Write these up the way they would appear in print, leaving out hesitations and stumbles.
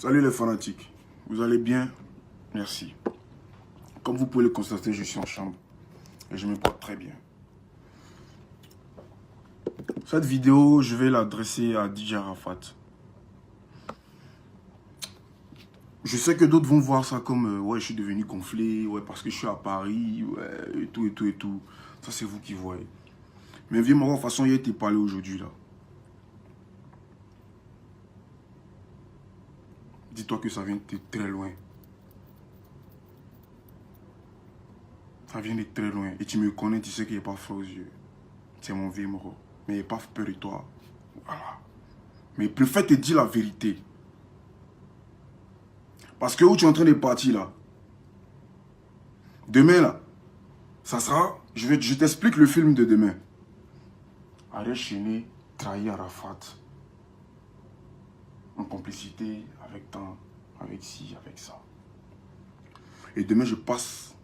Salut les fanatiques, vous allez bien? Merci. Comme vous pouvez le constater, je suis en chambre et je me porte très bien. Cette vidéo, je vais l'adresser à DJ Arafat. Je sais que d'autres vont voir ça comme ouais, je suis devenu gonflé, ouais, parce que je suis à Paris, ouais, et tout, et tout, et tout. Ça, c'est vous qui voyez. Mais viens, de toute façon, il a été parlé aujourd'hui, là. Dis-toi que ça vient de très loin. Ça vient de très loin. Et tu me connais, tu sais qu'il n'est pas froid aux yeux. C'est mon vieux moro. Mais il n'est pas peur de toi. Voilà. Mais il préfère te dire la vérité. Parce que où tu es en train de partir là, demain là, ça sera, je t'explique le film de demain. Arrête Chéné, trahir Arafat. En complicité avec tant, avec ci, avec ça. Et demain je passe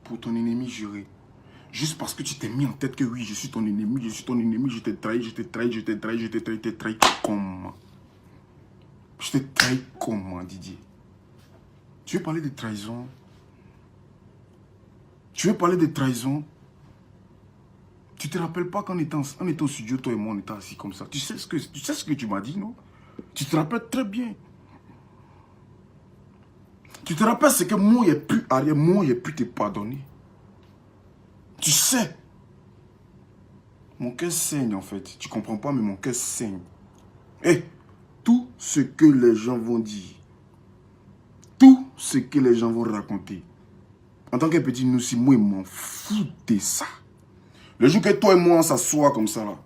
pour ton ennemi juré. Juste parce que tu t'es mis en tête que oui, je suis ton ennemi, je t'ai trahi, je t'ai trahi, je t'ai trahi, je t'ai trahi, je t'ai trahi comment? Je t'ai trahi comment, Didier? Tu veux parler de trahison? Tu veux parler de trahison? Tu te rappelles pas qu'en étant au studio, toi et moi, on était assis comme ça. Tu sais ce que tu m'as dit, non? Tu te rappelles très bien. Tu te rappelles ce que moi, il a pu te pardonner. Tu sais. Mon cœur saigne, en fait. Tu comprends pas, mais mon cœur saigne. Et tout ce que les gens vont dire, tout ce que les gens vont raconter, en tant que petit nous, si moi, je m'en fous de ça. Le jour que toi et moi, on s'assoit comme ça, là,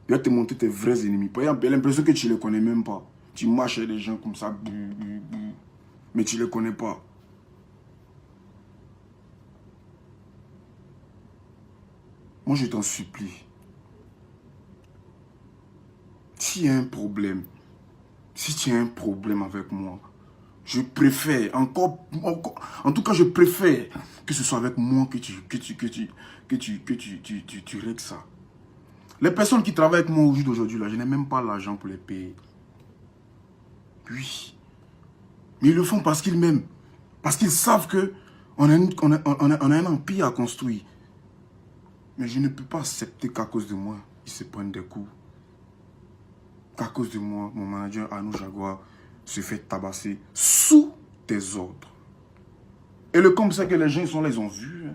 il va te montrer tes vrais ennemis. Par exemple, il a l'impression que tu ne les connais même pas. Tu marches avec des gens comme ça, mais tu ne les connais pas. Moi, je t'en supplie. S'il y a un problème, si tu as un problème avec moi, je préfère, en tout cas, je préfère que ce soit avec moi que tu règles ça. Les personnes qui travaillent avec moi au jour d'aujourd'hui, là, je n'ai même pas l'argent pour les payer. Oui. Mais ils le font parce qu'ils m'aiment. Parce qu'ils savent qu'on a un empire à construire. Mais je ne peux pas accepter qu'à cause de moi, ils se prennent des coups. Qu'à cause de moi, mon manager Arnaud Jaguar se fait tabasser sous tes ordres. Et le comme ça que les gens ils sont là, ils ont vu. Hein.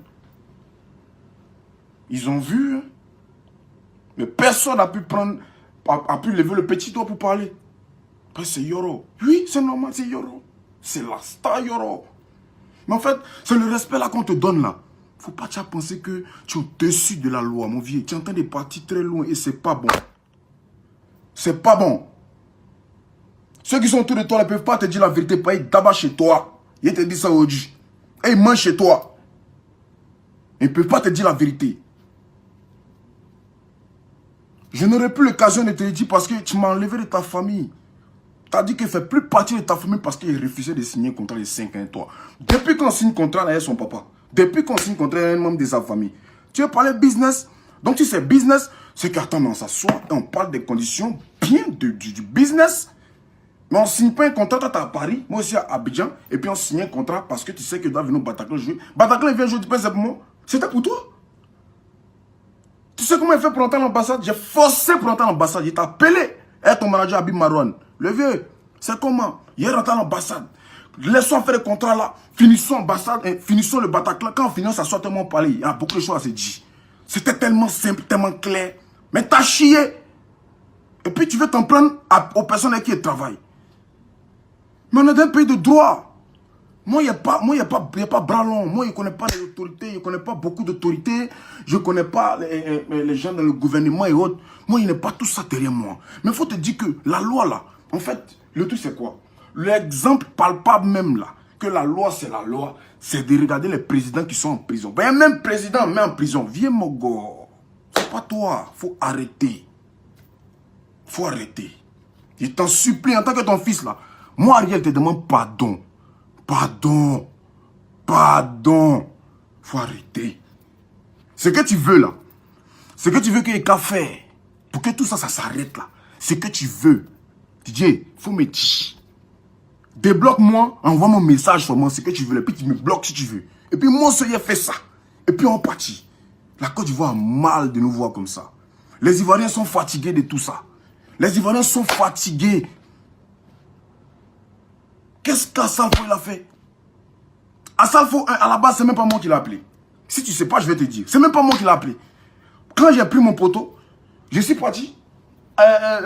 Ils ont vu. Hein. Mais personne n'a pu lever le petit doigt pour parler. Parce que c'est Yoro. Oui, c'est normal, c'est Yoro. C'est la star Yoro. Mais en fait, c'est le respect là qu'on te donne là. Faut pas penser que tu es au-dessus de la loi, mon vieux. Tu es en train de partir très loin et c'est pas bon. C'est pas bon. Ceux qui sont autour de toi ne peuvent pas te dire la vérité. Pas ils d'abord chez toi. Ils te disent ça aujourd'hui. Et ils mangent chez toi. Ils ne peuvent pas te dire la vérité. Je n'aurai plus l'occasion de te le dire parce que tu m'as enlevé de ta famille. Tu as dit qu'il ne fait plus partie de ta famille parce qu'il refusait de signer un contrat de 5 ans avec toi. Depuis qu'on signe un contrat, là, il y a son papa. Depuis qu'on signe un contrat, il y a un membre de sa famille. Tu veux parler business? Donc si c'est business, c'est qu'attends, on s'assoit et on parle des conditions bien du business. Mais on ne signe pas un contrat, toi tu es à Paris, moi aussi à Abidjan, et puis on signe un contrat parce que tu sais que tu dois venir au Bataclan jouer. Bataclan il vient jouer, tu penses c'est pour moi? C'était pour toi? Tu sais comment il fait pour entrer à l'ambassade? J'ai forcé pour entrer à l'ambassade. Il t'a appelé. Et ton manager Habib Marouane. Le vieux, c'est comment? Il est rentré à l'ambassade. Laissons faire le contrat là. Finissons l'ambassade, finissons le Bataclan. Quand on finit, ça soit tellement parlé. Il y a beaucoup de choses à se dire. C'était tellement simple, tellement clair. Mais t'as chié. Et puis tu veux t'en prendre aux personnes avec qui elles travaillent. Mais on est dans un pays de droit. Moi, il n'y a pas bras long. Moi, je ne connais pas les autorités. Je ne connais pas beaucoup d'autorités. Je ne connais pas les gens dans le gouvernement et autres. Moi, il n'est pas tout ça derrière moi. Mais il faut te dire que la loi, là, en fait, le truc, c'est quoi? L'exemple palpable même, là, que la loi, c'est la loi, c'est de regarder les présidents qui sont en prison. Ben, même président, mais en prison. Viens, mon gars. C'est pas toi. Il faut arrêter. Il faut arrêter. Je t'en supplie, en tant que ton fils, là, moi, Ariel, te demande pardon. Pardon. Pardon. Faut arrêter. Ce que tu veux là. Ce que tu veux qu'il y ait qu'à faire. Pour que tout ça, ça s'arrête là. Ce que tu veux. DJ, faut me dire. Débloque-moi, envoie mon message sur moi, ce que tu veux, et puis tu me bloques si tu veux. Et puis moi, seul, fait ça. Et puis on partit. La Côte d'Ivoire a mal de nous voir comme ça. Les Ivoiriens sont fatigués de tout ça. Les Ivoiriens sont fatigués. Qu'est-ce qu'Assalfo il a fait? Assalfo, à la base, c'est même pas moi qui l'ai appelé. Si tu sais pas, je vais te dire. C'est même pas moi qui l'ai appelé. Quand j'ai pris mon poteau, je suis parti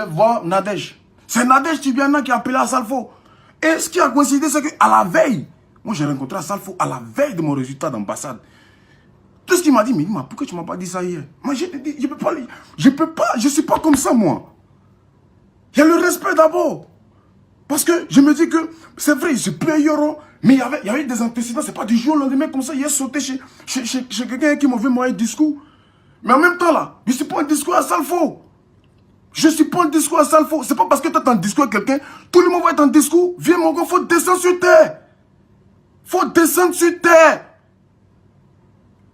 voir Nadège. C'est Nadège Tibiana qui a appelé Assalfo. Et ce qui a coïncidé, c'est qu'à la veille, moi j'ai rencontré Assalfo à la veille de mon résultat d'ambassade. Tout ce qu'il m'a dit, mais pourquoi tu m'as pas dit ça hier? Moi je te dis, je peux pas, je suis pas comme ça moi. Il y a le respect d'abord. Parce que je me dis que, c'est vrai, je suis plus euro, mais il y avait des antécédents, c'est pas du jour au lendemain comme ça, il est sauté chez quelqu'un qui m'a vu moi un discours. Mais en même temps là, je suis pas un discours à Assalfo. Je suis pas un discours à Assalfo. C'est pas parce que tu es en discours avec quelqu'un, tout le monde va être en discours. Viens mon gars, faut descendre sur terre. Faut descendre sur terre.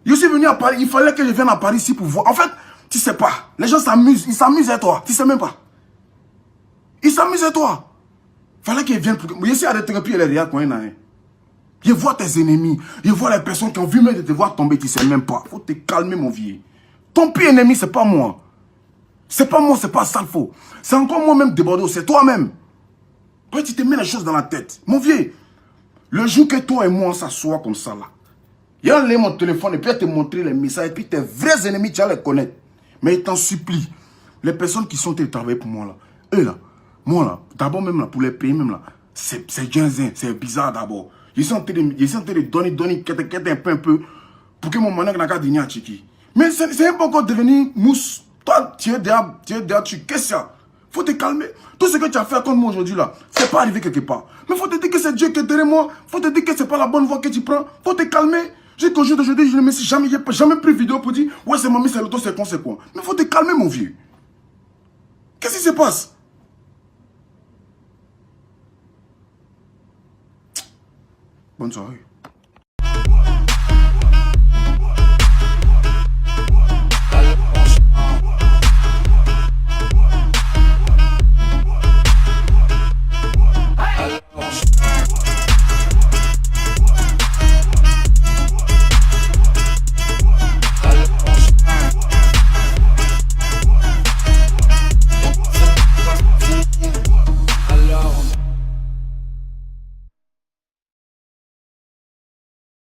Je suis venu à Paris, il fallait que je vienne à Paris ici pour voir. En fait, tu sais pas, les gens s'amusent, ils s'amusent à toi, tu sais même pas. Ils s'amusent à toi. Fallait qu'ils viennent pour... Je suis arrêté puis les réactions. Je vois tes ennemis, je vois les personnes qui ont vu même de te voir tomber, tu sais même pas. Faut te calmer mon vieux. Ton pire ennemi, c'est pas moi. C'est pas moi, c'est pas Assalfo. C'est encore moi-même débordé, c'est toi-même. Après, tu te mets les choses dans la tête. Mon vieux, le jour que toi et moi, on s'assoit comme ça, là, il a enlevé mon téléphone et puis il te montrer les messages. Et puis tes vrais ennemis, tu vas les connaître. Mais il t'en supplie. Les personnes qui sont travaillées pour moi, là, eux, là, moi, là, d'abord même, là, pour les pays, même, là, c'est ginzin, c'est bizarre d'abord. Ils sont en train de donner, un peu, pour que mon manag n'a qu'à dîner à Tchiki. Mais c'est un peu encore devenir mousse. Toi, tu es derrière, qu'est-ce qu'il y a? Faut te calmer. Tout ce que tu as fait contre moi aujourd'hui là, c'est pas arrivé quelque part. Mais faut te dire que c'est Dieu qui est derrière moi. Faut te dire que c'est pas la bonne voie que tu prends. Faut te calmer. J'ai qu'au jour d'aujourd'hui, je ne me suis jamais pris vidéo pour dire ouais c'est mamie, c'est l'auto, c'est conséquent. Mais faut te calmer mon vieux. Qu'est-ce qui se passe? Bonne soirée.